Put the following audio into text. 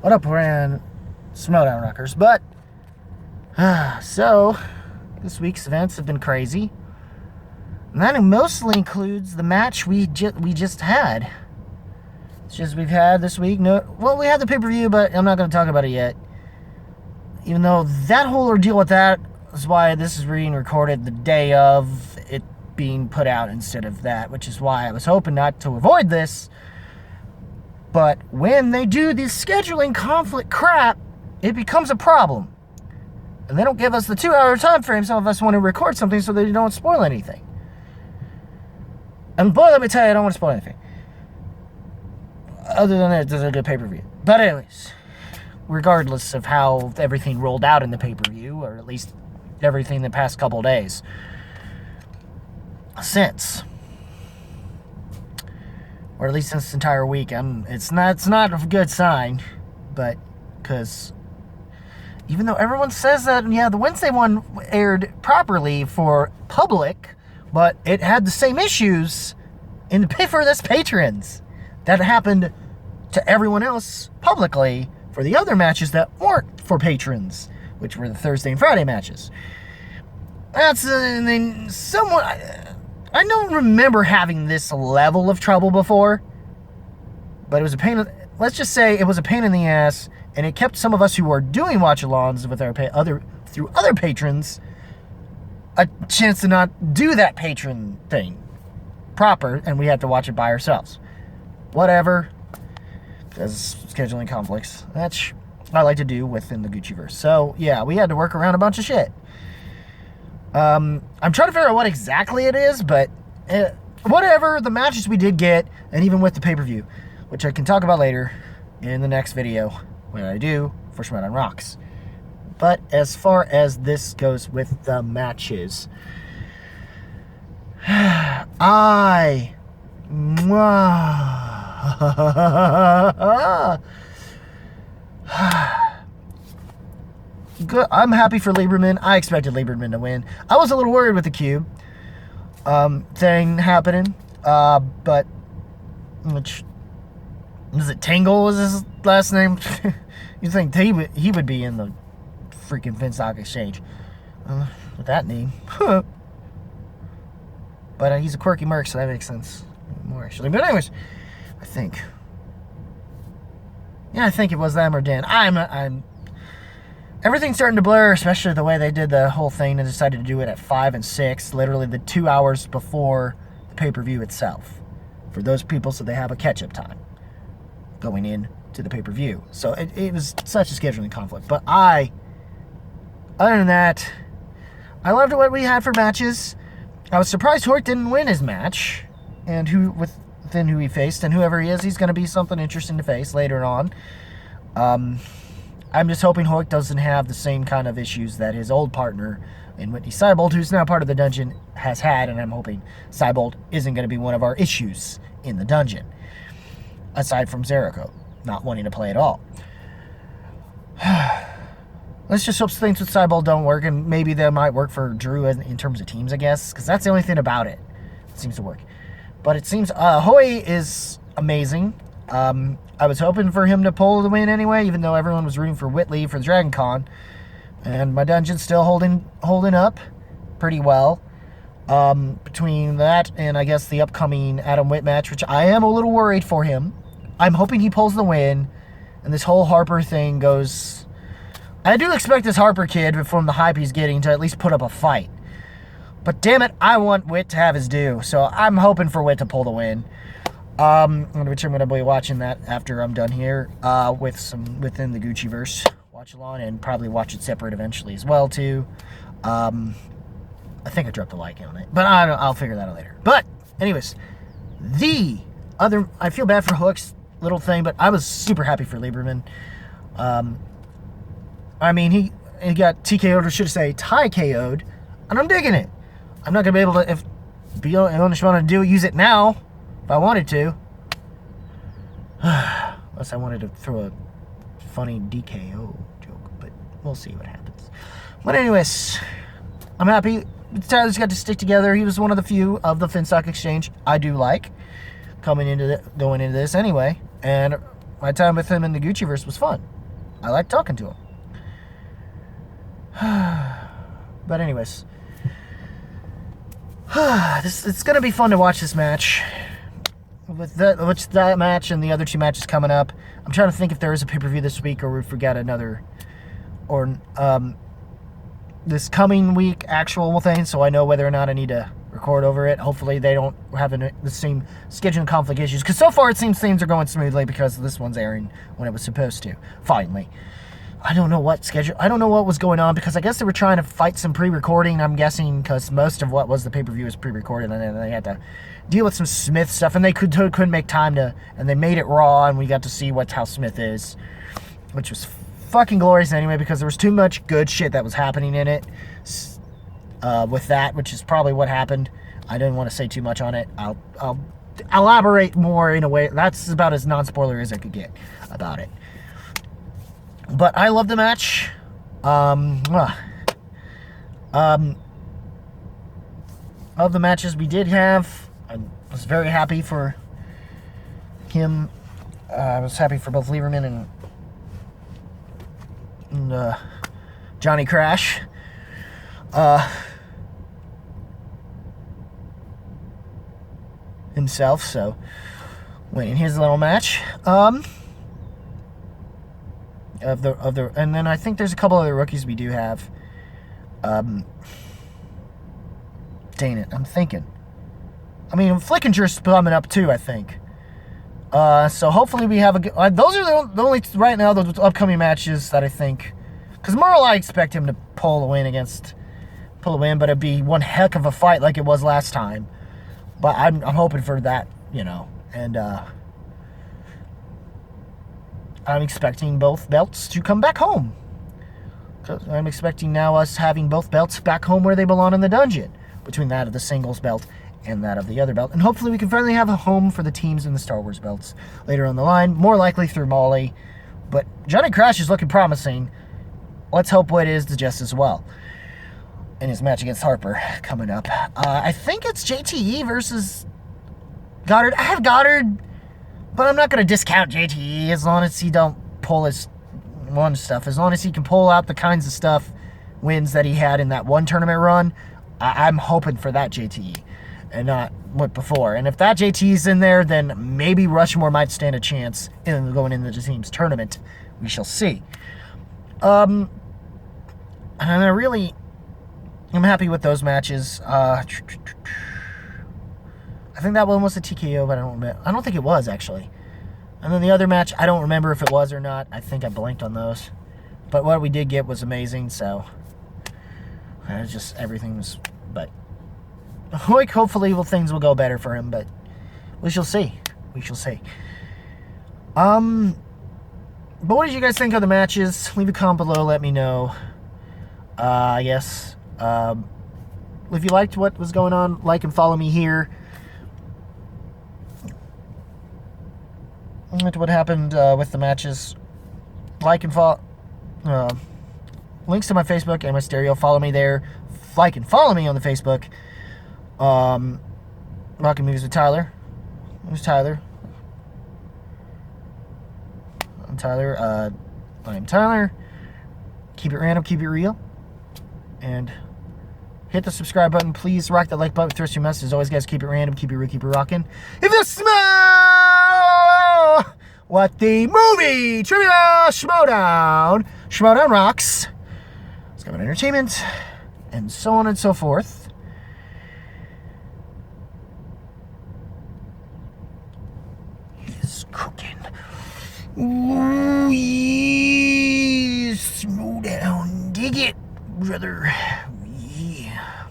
What up, we're Schmoedown Rockers? But, so, this week's events have been crazy. And that mostly includes the match we just had. It's just we've had this week. We had the pay-per-view, but I'm not going to talk about it yet. Even though that whole ordeal with that is why this is being recorded the day of it being put out instead of that, which is why I was hoping not to avoid this. But when they do this scheduling conflict crap, it becomes a problem. And they don't give us the 2-hour time frame. Some of us want to record something so they don't spoil anything. And boy, let me tell you, I don't want to spoil anything. Other than that, there's a good pay-per-view. But anyways, regardless of how everything rolled out in the pay-per-view, or at least everything the past couple days since, or at least this entire week, it's not a good sign, but because even though everyone says that, yeah, the Wednesday one aired properly for public, but it had the same issues for this patrons that happened to everyone else publicly for the other matches that weren't for patrons, which were the Thursday and Friday matches. And then someone, I don't remember having this level of trouble before, but it was a pain. Let's just say it was a pain in the ass, and it kept some of us who are doing watch-alongs with our through other patrons a chance to not do that patron thing proper, and we had to watch it by ourselves. Whatever, because scheduling conflicts. That's what I like to do within the Gucciverse. So yeah, we had to work around a bunch of shit. I'm trying to figure out what exactly it is, but whatever, the matches we did get, and even with the pay-per-view, which I can talk about later in the next video when I do for Schmoedown Rocks. But as far as this goes with the matches, good. I'm happy for Lieberman. I expected Lieberman to win. I was a little worried with the cube thing happening, but which was it? Tingle was his last name. You think he would be in the freaking Finstock Exchange with that name? But he's a quirky merc, so that makes sense more actually. But anyways, I think it was them or Dan. I'm. Everything's starting to blur, especially the way they did the whole thing and decided to do it at 5 and 6, literally the 2 hours before the pay-per-view itself. For those people, so they have a catch-up time going in to the pay-per-view. So it was such a scheduling conflict. But other than that, I loved what we had for matches. I was surprised Heuck didn't win his match, and who he faced, and whoever he is, he's going to be something interesting to face later on. I'm just hoping Heuck doesn't have the same kind of issues that his old partner in Whitley, who's now part of the dungeon, has had, and I'm hoping Cybold isn't going to be one of our issues in the dungeon, aside from Zericho not wanting to play at all. Let's just hope things with Cybold don't work, and maybe they might work for Drew in terms of teams, I guess, because that's the only thing about it. It seems to work. But it seems Hoey is amazing. I was hoping for him to pull the win anyway, even though everyone was rooting for Whitley for the Dragon Con. And my dungeon's still holding up pretty well. Between that and I guess the upcoming Adam Witt match, which I am a little worried for him. I'm hoping he pulls the win, and this whole Harper thing goes. I do expect this Harper kid, from the hype he's getting, to at least put up a fight. But damn it, I want Witt to have his due, so I'm hoping for Witt to pull the win. Which I'm going to be watching that after I'm done here, with some within the Gucciverse watch along, and probably watch it separate eventually as well too. I think I dropped a like on it, but I'll figure that out later. But anyways, I feel bad for Heuck's little thing, but I was super happy for Lieberman. I mean, he got TKO'd, or should I say tie KO'd, and I'm digging it. I'm not going to be able to, if Bionish wanted to use it now, if I wanted to. Unless I wanted to throw a funny DKO joke, but we'll see what happens. But anyways, I'm happy. Tyler's got to stick together. He was one of the few of the Finstock Exchange I do like going into this anyway. And My time with him in the Gucciverse was fun. I liked talking to him. But anyways, it's going to be fun to watch this match. With that match and the other two matches coming up, I'm trying to think if there is a pay-per-view this week or if we got another, or this coming week actual thing, so I know whether or not I need to record over it. Hopefully they don't have the same scheduling conflict issues, because so far it seems things are going smoothly because this one's airing when it was supposed to. Finally. I don't know what was going on, because I guess they were trying to fight some pre-recording, I'm guessing, because most of what was the pay-per-view was pre-recorded, and then they had to deal with some Smith stuff, and they couldn't make time to, and they made it raw, and we got to see how Smith is, which was fucking glorious anyway, because there was too much good shit that was happening in it with that, which is probably what happened. I didn't want to say too much on it. I'll elaborate more in a way. That's about as non-spoiler as I could get about it. But I love the match. Of the matches we did have, I was very happy for him. I was happy for both Lieberman and Johnny Crash. Himself, so winning his little match. And then I think there's a couple other rookies we do have. Dang it, I'm thinking. I mean, Flickinger's coming up too, I think. So hopefully we have a good... those are the only, right now, the upcoming matches that I think... Because Merle, I expect him to pull a win, but it'd be one heck of a fight like it was last time. But I'm hoping for that, and I'm expecting both belts to come back home. Because I'm expecting now us having both belts back home where they belong in the dungeon, between that of the singles belt and that of the other belt. And hopefully we can finally have a home for the teams in the Star Wars belts later on the line, more likely through Molly. But Johnny Crash is looking promising. Let's hope Whit is just as well in his match against Harper coming up. I think it's JTE versus Goddard. I have Goddard, but I'm not going to discount JTE as long as he don't pull his one stuff. As long as he can pull out the kinds of wins that he had in that one tournament run, I'm hoping for that JTE and not what before. And if that JTE's in there, then maybe Rushmore might stand a chance in going into the team's tournament. We shall see. And I'm happy with those matches. I think that one was a TKO, but I don't think it was, actually. And then the other match, I don't remember if it was or not. I think I blanked on those. But what we did get was amazing, so... It's just everything was... But... Heuck, hopefully things will go better for him, but... We shall see. We shall see. But what did you guys think of the matches? Leave a comment below, let me know. I guess... if you liked what was going on, like and follow me here. What happened with the matches. Like and follow. Links to my Facebook and my stereo. Follow me there. Like and follow me on the Facebook. Rockin' Movies with Tyler. Who's Tyler? I'm Tyler. I'm Tyler. Keep it random, keep it real. And hit the subscribe button. Please rock that like button with the rest of your messages. As always, guys, keep it random, keep it real, keep it rocking. If you smell what the movie trivia Schmoedown rocks. It's got entertainment and so on and so forth. It's cooking. Ooh, yeah. Schmoedown. Dig it, brother. Yeah.